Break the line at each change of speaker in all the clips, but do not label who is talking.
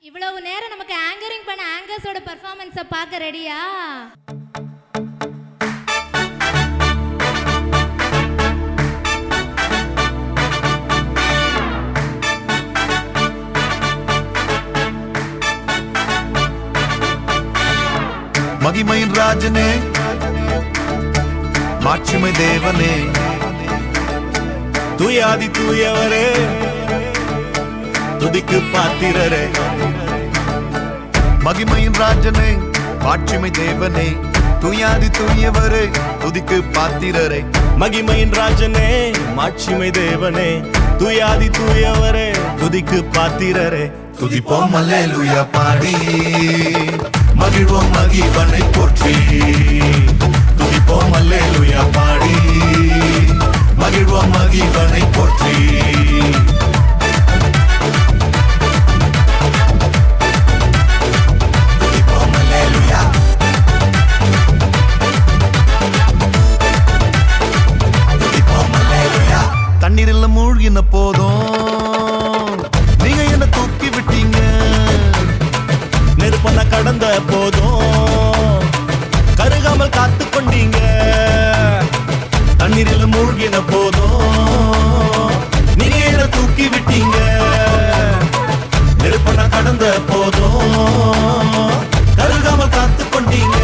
இவ்வளவு நேரம் நமக்கு ஆங்கரிங் பண்ண ஆங்கர்ஸோட பெர்ஃபார்மன்ஸை பார்க்க ரெடியா?
மகிமையின் ராஜனே, மாட்சிமை தேவனே, தூயாதி தூயவரே, துதிக்கு பாத்திரரே. மகிமையின் ராஜனே, மாட்சிமை தேவனே, தூயாதி தூயவரே, துதிக்கு பாத்திரரே.
மகிமையின் ராஜனே, மாட்சிமை தேவனே, தூயாதி தூயவரே, துதிக்கு பாத்திரரே.
துதிப்போம் அல்லேலூயா பாடி, மகிழ்வோம் மகிவனை போற்றி. துதிப்போம் அல்லேலூயா பாடி, மகிழ்வோம் மகிவனை போற்றி. துதிப்போம் அல்லேலூயா, துதிப்போம் அல்லேலூயா. தண்ணீரில் மூழ்கின போதும் நீங்க என்ன தூக்கி விட்டீங்க.
நெருப்பன கடந்த போதும் கருகாமல் காத்து கொண்டீங்க.
தண்ணீரில் மூழ்கின போதும் நீங்க என்ன தூக்கி விட்டீங்க. நெருப்பன கடந்த போதும் கருகாமல் காத்து கொண்டீங்க.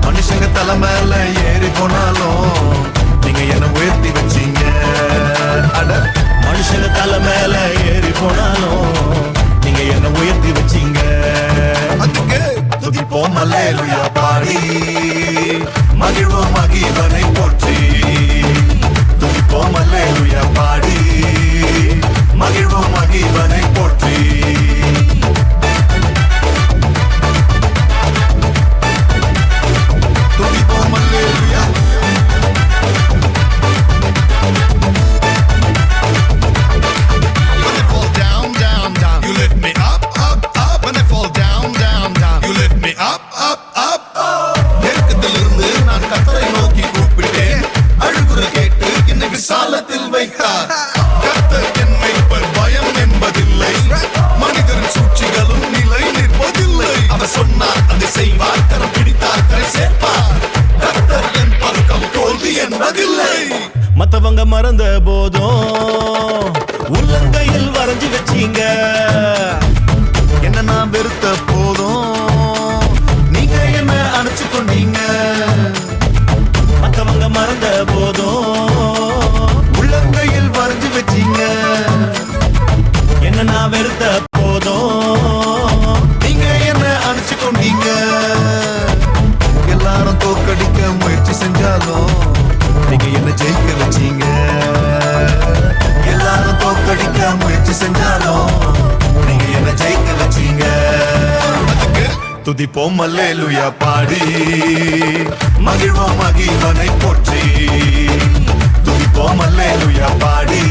மனுஷங்க தலை மேல ஏறி போனாலும் நீங்க என்ன உயர்த்தி வச்சீங்க. அட,
மனுஷங்க தலை மேல ஏறி போனாலும் நீங்க என்ன உயர்த்தி வச்சீங்க.
அதுக்கு துதிப்போம் அல்லேலூயா பாடி, மகிழ்வோம் மகிவனை போற்றி. துதிப்போம் அல்லேலூயா பாடி, மகிழ்வோம் மகிவனை போற்றி. துதிப்போம் அல்லேலூயா, when I fall down, down, down, you lift me up, up, up. When I fall down, down, down, you lift me up, up, up. நெருக்கத்திலிருந்து நான் கர்த்தரை நோக்கி கூப்பிட்டேன். அழுகுரல் கேட்டு என்னை விசாலத்தில் வைத்தார். கர்த்தர் என் மேய்ப்பர், பயம் என்பதில்லை. மனிதரின் சூழ்ச்சிகளும் நிலை நிற்பதில்லை. அவர் சொன்னார் அதை செய்வார், கரம் பிடித்தார் கரை சேர்ப்பார். கர்த்தர் என் பக்கம், தோல்வி என்பதில்லை.
மத்தவங்க மறந்த போதும் உள்ளங்கையில் வரைஞ்சு வச்சீங்க.
என்ன நான் வெறுத்த போதும் நீங்க என்ன அணைச்சு கொண்டீங்க.
மத்தவங்க மறந்த போதும்
உள்ளங்கையில் வரைஞ்சு வச்சீங்க.
என்ன நான் வெறுத்த போதும்
நீங்க என்ன அணைச்சு கொண்டீங்க. எல்லாரும் தோக்கடிக்க முயற்சி செஞ்சாலும் நீங்க என்ன ஜெயிக்க வச்சீங்க. எல்லாரும் தோக்கடிக்க முயற்சி செஞ்சாலும் நீங்க என்ன ஜெயிக்க வச்சீங்க. அதுக்கு துதிப்போம் அல்லேலூயா பாடி, மகிழ்வோம் மகிவனை போற்றி. துதிப்போம் அல்லேலூயா பாடி,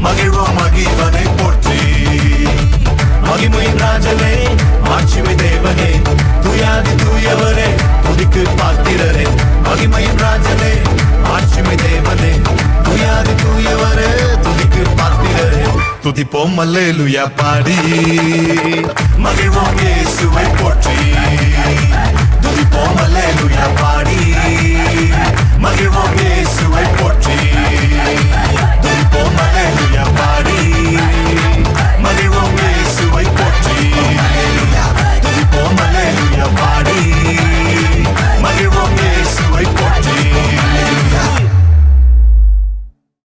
மகிழ்வோம் மகிவனை போற்றி. மகிமையின் ராஜனே, மாட்சிமை தேவனே, தூயாதி தூயவரே, துதிக்கு பாத்திரரே. மகிமையின் ராஜனே, மாட்சிமை தேவனே, தூயாதி தூயவரே, துதிக்கு பாத்திரரே. துதிப்போம் அல்லேலூயா பாடி, மகிழ்வோம் இயேசுவை போற்றி. துதிப்போம் அல்லேலூயா பாடி, மகிழ்வோம் இயேசுவை போற்றி.